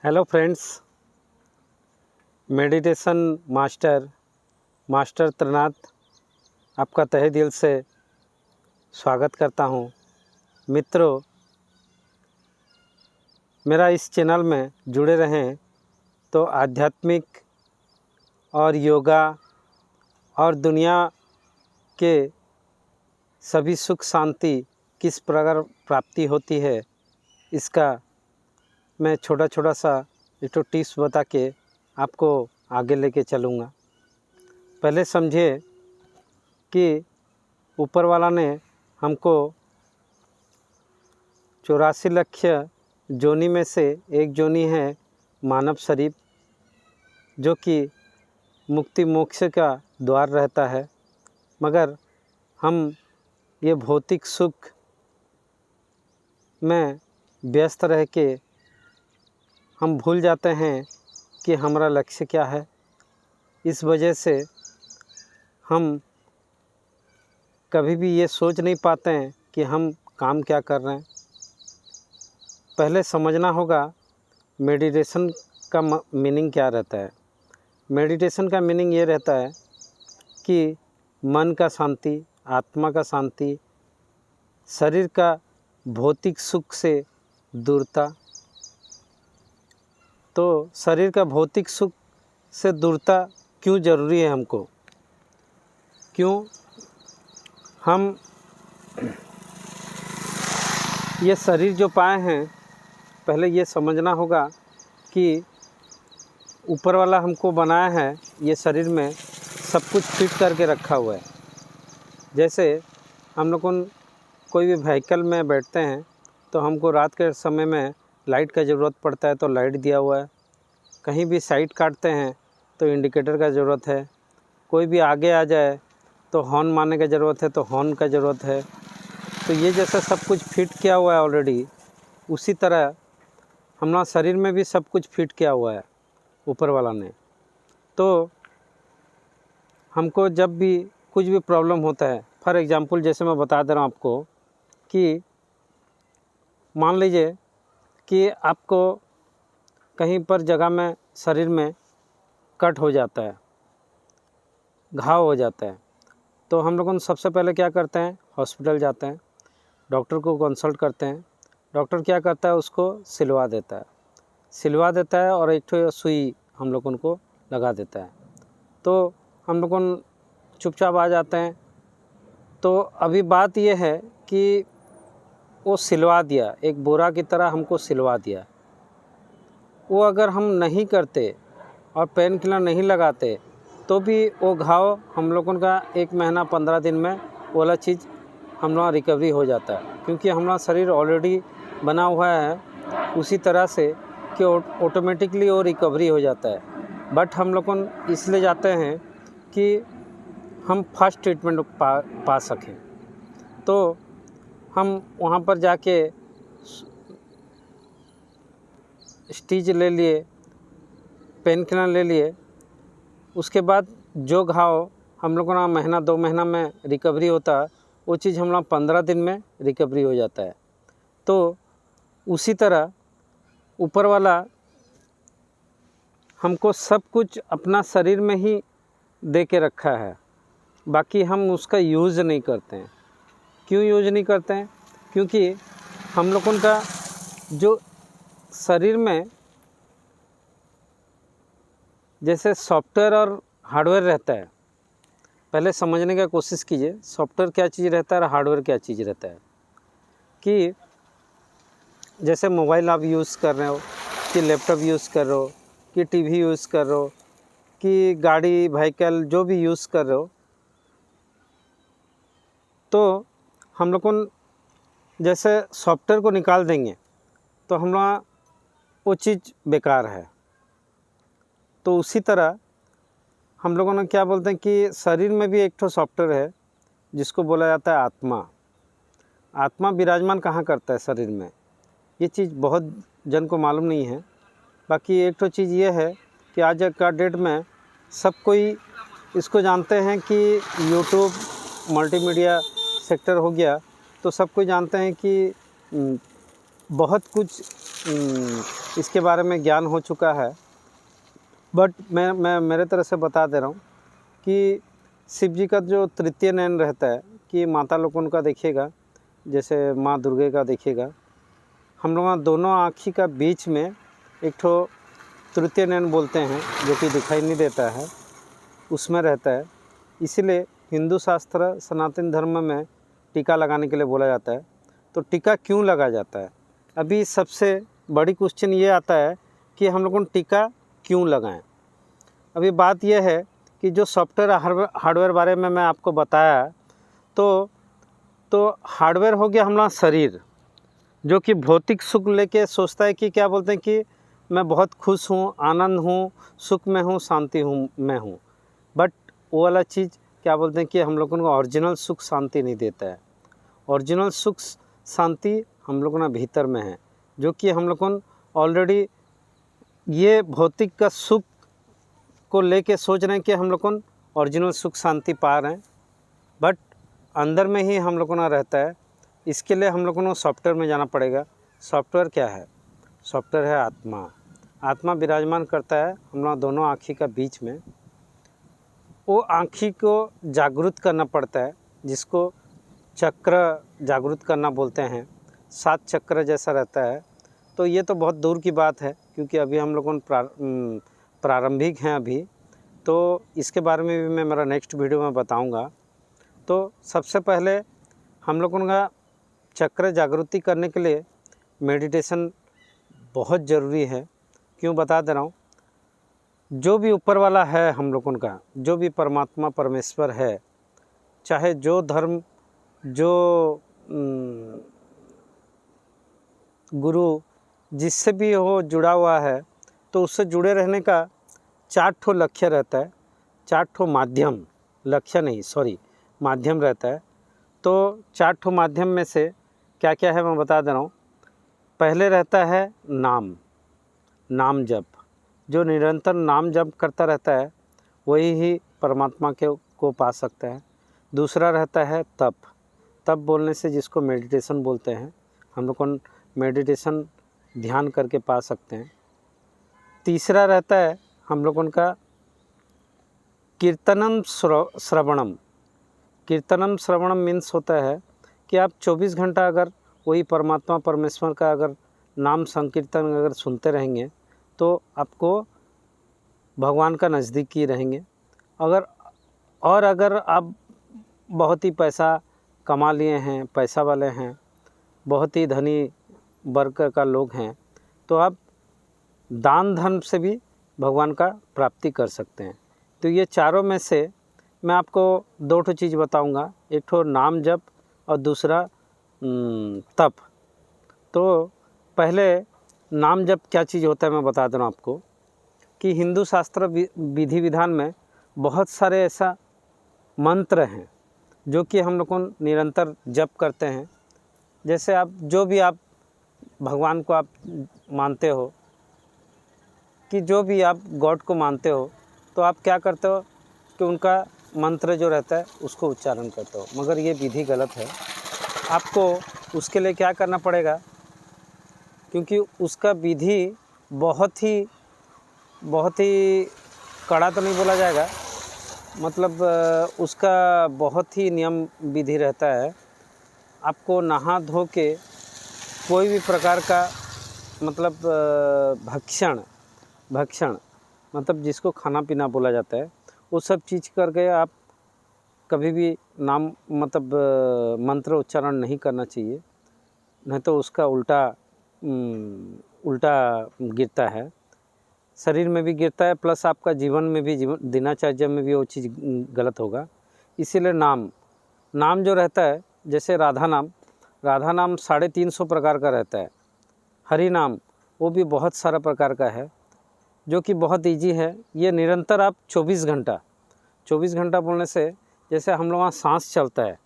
Hello friends, meditation master Trinath आपका तहे दिल से स्वागत करता हूं। मित्रों, मेरा इस चैनल में जुड़े रहें तो आध्यात्मिक और योगा और दुनिया के सभी सुख शांति किस प्रकार प्राप्ति होती है, इसका मैं छोटा सा एक तो टिप्स बता के आपको आगे लेके चलूँगा। पहले समझिए कि ऊपर वाला ने हमको 84 लाख जोनी में से एक जोनी है मानव शरीर, जो कि मुक्ति मोक्ष का द्वार रहता है। मगर हम ये भौतिक सुख में व्यस्त रह के हम भूल जाते हैं कि हमारा लक्ष्य क्या है। इस वजह से हम कभी भी ये सोच नहीं पाते हैं कि हम काम क्या कर रहे हैं। पहले समझना होगा मेडिटेशन का मीनिंग क्या रहता है। मेडिटेशन का मीनिंग ये रहता है कि मन का शांति, आत्मा का शांति, शरीर का भौतिक सुख से दूरता। तो शरीर का भौतिक सुख से दूरता क्यों ज़रूरी है हमको? क्यों हम ये शरीर जो पाए हैं, पहले ये समझना होगा कि ऊपर वाला हमको बनाया है, ये शरीर में सब कुछ फिट करके रखा हुआ है। जैसे हम लोग कोई भी व्हीकल में बैठते हैं तो हमको रात के समय में लाइट का ज़रूरत पड़ता है, तो लाइट दिया हुआ है। कहीं भी साइड काटते हैं तो इंडिकेटर का ज़रूरत है। कोई भी आगे आ जाए तो हॉर्न मारने का ज़रूरत है, तो हॉर्न का ज़रूरत है। तो ये जैसा सब कुछ फिट किया हुआ है ऑलरेडी, उसी तरह हमारा शरीर में भी सब कुछ फिट किया हुआ है ऊपर वाला ने। तो हमको जब भी कुछ भी प्रॉब्लम होता है, फॉर एग्ज़ाम्पल जैसे मैं बता दे रहा हूँ आपको कि मान लीजिए कि आपको कहीं पर जगह में शरीर में कट हो जाता है, घाव हो जाता है, तो हम लोगों सबसे पहले क्या करते हैं, हॉस्पिटल जाते हैं, डॉक्टर को कंसल्ट करते हैं। डॉक्टर क्या करता है, उसको सिलवा देता है और एक ठो सुई हम लोगों को लगा देता है। तो हम लोगों चुपचाप आ जाते हैं। तो अभी बात यह है कि वो सिलवा दिया, एक बोरा की तरह हमको सिलवा दिया। वो अगर हम नहीं करते और पेन किलर नहीं लगाते तो भी वो घाव हम लोगों का 1 महीना 15 दिन में वाला चीज़ हमारा रिकवरी हो जाता है, क्योंकि हमारा शरीर ऑलरेडी बना हुआ है उसी तरह से कि ऑटोमेटिकली वो रिकवरी हो जाता है। बट हम लोग इसलिए जाते हैं कि हम फास्ट ट्रीटमेंट पा सकें। तो हम वहाँ पर जाके स्टिच ले लिए, पेन किलर ले लिए, उसके बाद जो घाव हम लोगों का महीना 2 महीना में रिकवरी होता है, वो चीज़ हमारा 15 दिन में रिकवरी हो जाता है। तो उसी तरह ऊपर वाला हमको सब कुछ अपना शरीर में ही दे के रखा है, बाकी हम उसका यूज़ नहीं करते हैं। क्यों यूज़ नहीं करते हैं? क्योंकि हम लोगों का जो शरीर में जैसे सॉफ्टवेयर और हार्डवेयर रहता है, पहले समझने का कोशिश कीजिए सॉफ्टवेयर क्या चीज़ रहता है और हार्डवेयर क्या चीज़ रहता है। कि जैसे मोबाइल आप यूज़ कर रहे हो, कि लैपटॉप यूज़ कर रहे हो, कि टीवी यूज़ कर रहे हो, कि गाड़ी व्हीकल जो भी यूज़ कर रहे हो, तो हम लोग जैसे सॉफ्टवेयर को निकाल देंगे तो हमारा वो चीज़ बेकार है। तो उसी तरह हम लोगों ने क्या बोलते हैं कि शरीर में भी एक ठो सॉफ्टवेयर है जिसको बोला जाता है आत्मा। आत्मा विराजमान कहाँ करता है शरीर में, ये चीज़ बहुत जन को मालूम नहीं है। बाकी एक ठो चीज़ ये है कि आज का डेट में सब कोई इसको जानते हैं कि यूट्यूब मल्टीमीडिया सेक्टर हो गया, तो सब कोई जानते हैं कि बहुत कुछ इसके बारे में ज्ञान हो चुका है, बट मैं मेरे तरह से बता दे रहा हूँ कि शिव जी का जो तृतीय नयन रहता है कि माता लोग उनका देखिएगा, जैसे माँ दुर्गे का देखिएगा, हम लोग दोनों आँखी का बीच में एक ठो तृतीय नयन बोलते हैं जो कि दिखाई नहीं देता है, उसमें रहता है। इसीलिए हिंदू शास्त्र सनातन धर्म में टीका लगाने के लिए बोला जाता है। तो टीका क्यों लगाया जाता है? अभी सबसे बड़ी क्वेश्चन ये आता है कि हम लोगों को टीका क्यों लगाएं। अभी बात यह है कि जो सॉफ्टवेयर हार्डवेयर बारे में मैं आपको बताया, तो हार्डवेयर हो गया हमारा शरीर, जो कि भौतिक सुख लेके सोचता है कि क्या बोलते हैं कि मैं बहुत खुश हूँ, आनंद हूँ, सुख में हूँ, शांति हूँ में हूँ। बट वो वाला चीज़ क्या बोलते हैं कि हम लोगों को ओरिजिनल सुख शांति नहीं देता है। ओरिजिनल सुख शांति हम लोगों ना भीतर में है, जो कि हम लोगों ऑलरेडी ये भौतिक का सुख को लेके सोच रहे हैं कि हम लोग को ओरिजिनल सुख शांति पा रहे हैं, बट अंदर में ही हम लोगों ना रहता है। इसके लिए हम लोगों को सॉफ्टवेयर में जाना पड़ेगा। सॉफ्टवेयर क्या है? सॉफ्टवेयर है आत्मा। आत्मा विराजमान करता है हम लोग दोनों आँखी का बीच में। वो आँखी को जागृत करना पड़ता है, जिसको चक्र जागृत करना बोलते हैं। 7 चक्र जैसा रहता है। तो ये तो बहुत दूर की बात है, क्योंकि अभी हम लोगों प्रारंभिक हैं अभी, तो इसके बारे में भी मैं मेरा नेक्स्ट वीडियो में बताऊंगा। तो सबसे पहले हम लोगों का चक्र जागृति करने के लिए मेडिटेशन बहुत ज़रूरी है। क्यों बता दे रहा हूँ, जो भी ऊपर वाला है हम लोगों का, जो भी परमात्मा परमेश्वर है, चाहे जो धर्म, जो गुरु जिससे भी हो जुड़ा हुआ है, तो उससे जुड़े रहने का 4 ठो लक्ष्य रहता है, 4 ठो माध्यम, लक्ष्य नहीं सॉरी माध्यम रहता है। तो 4 ठो माध्यम में से क्या क्या है मैं बता दे रहा हूँ। पहले रहता है नाम जप। जो निरंतर नाम जप करता रहता है वही ही परमात्मा को पा सकता है। दूसरा रहता है तप बोलने से जिसको मेडिटेशन बोलते हैं, हम लोग को मेडिटेशन ध्यान करके पा सकते हैं। तीसरा रहता है हम लोगों का कीर्तनम श्रवणम। कीर्तनम श्रवणम मीन्स होता है कि आप 24 घंटा अगर वही परमात्मा परमेश्वर का अगर नाम संकीर्तन अगर सुनते रहेंगे तो आपको भगवान का नज़दीक ही रहेंगे। अगर आप बहुत ही पैसा कमा लिए हैं, पैसा वाले हैं, बहुत ही धनी वर्ग का लोग हैं, तो आप दान धर्म से भी भगवान का प्राप्ति कर सकते हैं। तो ये चारों में से मैं आपको 2 ठो चीज़ बताऊंगा, एक ठो नाम जप और दूसरा तप। तो पहले नाम जप क्या चीज़ होता है मैं बता दूँ आपको कि हिंदू शास्त्र विधि विधान में बहुत सारे ऐसा मंत्र हैं जो कि हम लोग को निरंतर जप करते हैं। जैसे आप जो भी आप भगवान को आप मानते हो, कि जो भी आप गॉड को मानते हो, तो आप क्या करते हो कि उनका मंत्र जो रहता है उसको उच्चारण करते हो, मगर ये विधि गलत है। आपको उसके लिए क्या करना पड़ेगा, क्योंकि उसका विधि बहुत ही कड़ा तो नहीं बोला जाएगा, मतलब उसका बहुत ही नियम विधि रहता है। आपको नहा धो के कोई भी प्रकार का मतलब भक्षण मतलब जिसको खाना पीना बोला जाता है, वो सब चीज़ करके आप कभी भी नाम मतलब मंत्र उच्चारण नहीं करना चाहिए, नहीं तो उसका उल्टा गिरता है, शरीर में भी गिरता है, प्लस आपका जीवन में भी दिनचर्या में भी वो चीज़ गलत होगा। इसीलिए नाम जो रहता है, जैसे राधा नाम 350 प्रकार का रहता है। हरि नाम वो भी बहुत सारा प्रकार का है, जो कि बहुत इजी है। ये निरंतर आप 24 घंटा बोलने से, जैसे हम लोग वहाँ सांस चलता है,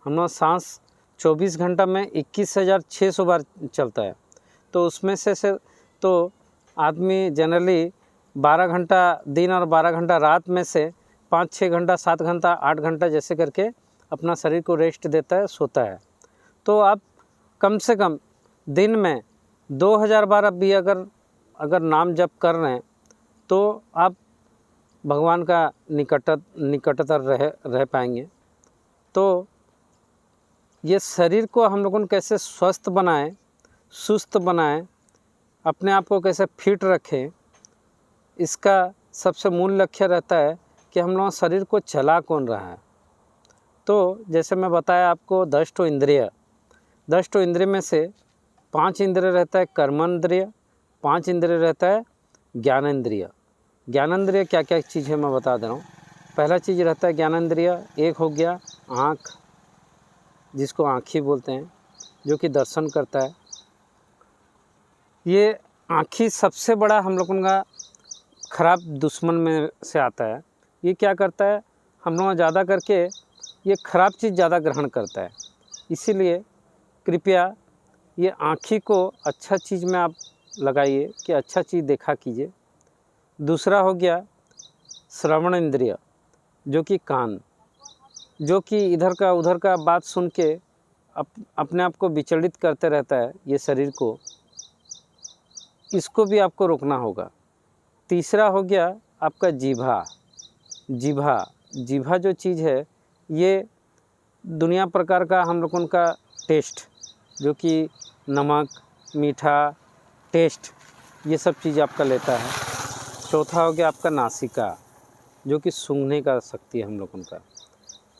हम लोग सांस 24 घंटा में 21,600 बार चलता है। तो उसमें से तो आदमी जनरली 12 घंटा दिन और 12 घंटा रात में से 5-6 घंटा 7 घंटा 8 घंटा जैसे करके अपना शरीर को रेस्ट देता है, सोता है। तो आप कम से कम दिन में 2000 बार अब भी अगर नाम जप कर रहे हैं तो आप भगवान का निकटतर रह पाएंगे। तो ये शरीर को हम लोगों को कैसे स्वस्थ बनाएं, सुस्त बनाएं, अपने आप को कैसे फिट रखें, इसका सबसे मूल लक्ष्य रहता है कि हम लोग शरीर को चला कौन रहा है। तो जैसे मैं बताया आपको 10 ठो इंद्रिय, 10 ठो इंद्रिय में से 5 इंद्रिय रहता है कर्मेंद्रिय, 5 इंद्रिय रहता है ज्ञानेंद्रिय। ज्ञानेंद्रिय क्या क्या चीज़ है मैं बता दे रहा हूँ। पहला चीज़ रहता है ज्ञानेंद्रिय, एक हो गया आँख, जिसको आँखी बोलते हैं, जो कि दर्शन करता है। ये आँखी सबसे बड़ा हम लोगों का खराब दुश्मन में से आता है। ये क्या करता है, हम लोग ज़्यादा करके ये खराब चीज़ ज़्यादा ग्रहण करता है। इसीलिए कृपया ये आँखी को अच्छा चीज़ में आप लगाइए कि अच्छा चीज़ देखा कीजिए। दूसरा हो गया श्रवण इंद्रिय, जो कि कान, जो कि इधर का उधर का बात सुन के अपने आप को विचलित करते रहता है ये शरीर को, इसको भी आपको रोकना होगा। तीसरा हो गया आपका जीभा। जीभा जो चीज़ है ये दुनिया प्रकार का हम लोगों का टेस्ट, जो कि नमक, मीठा, टेस्ट, ये सब चीज़ आपका लेता है। चौथा हो गया आपका नासिका, जो कि सूंघने का शक्ति है हम लोगों का।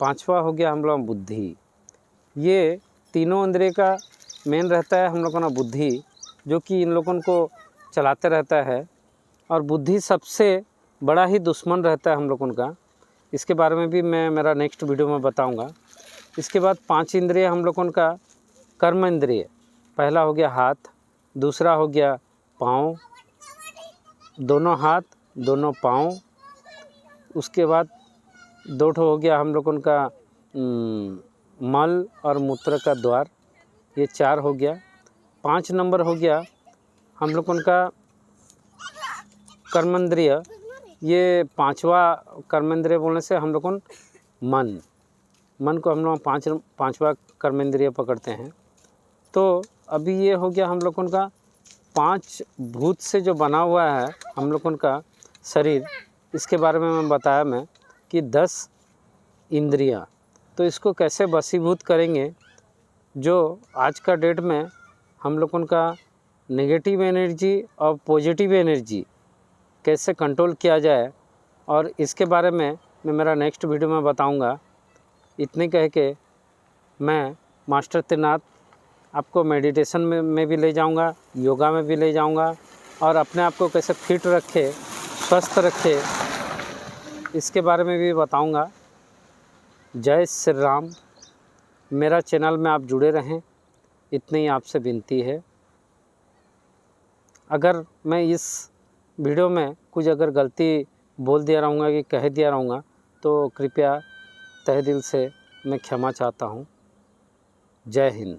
पांचवा हो गया हम लोग बुद्धि। ये तीनों इंद्रिय का मेन रहता है हम लोगों का बुद्धि, जो कि इन लोगों को चलाते रहता है। और बुद्धि सबसे बड़ा ही दुश्मन रहता है हम लोगों का। इसके बारे में भी मैं मेरा नेक्स्ट वीडियो में बताऊंगा। इसके बाद 5 इंद्रिय हम लोगों का कर्म इंद्रिय, पहला हो गया हाथ, दूसरा हो गया पाँव, दोनों हाथ दोनों पाँव। उसके बाद 2 ठो हो गया हम लोगों का मल और मूत्र का द्वार, ये 4 हो गया। 5 नंबर हो गया हम लोगों का कर्मेंद्रिय। ये पांचवा कर्मेंद्रिय बोलने से हम लोगों मन को हम लोग पांचवा कर्मेंद्रिय पकड़ते हैं। तो अभी ये हो गया हम लोगों का 5 भूत से जो बना हुआ है हम लोगों का शरीर, इसके बारे में मैं बताया मैं कि 10 इंद्रियां। तो इसको कैसे वशीभूत करेंगे, जो आज का डेट में हम लोगों का नेगेटिव एनर्जी और पॉजिटिव एनर्जी कैसे कंट्रोल किया जाए, और इसके बारे में मैं मेरा नेक्स्ट वीडियो में बताऊंगा। इतने कह के मैं मास्टर त्रिनाथ आपको मेडिटेशन में भी ले जाऊंगा, योगा में भी ले जाऊंगा, और अपने आप को कैसे फिट रखे, स्वस्थ रखे, इसके बारे में भी बताऊंगा। जय श्री राम। मेरा चैनल में आप जुड़े रहें, इतनी ही आपसे विनती है। अगर मैं इस वीडियो में कुछ अगर गलती बोल दिया रहूँगा कि कह दिया रहूँगा तो कृपया तहे दिल से मैं क्षमा चाहता हूँ। जय हिंद।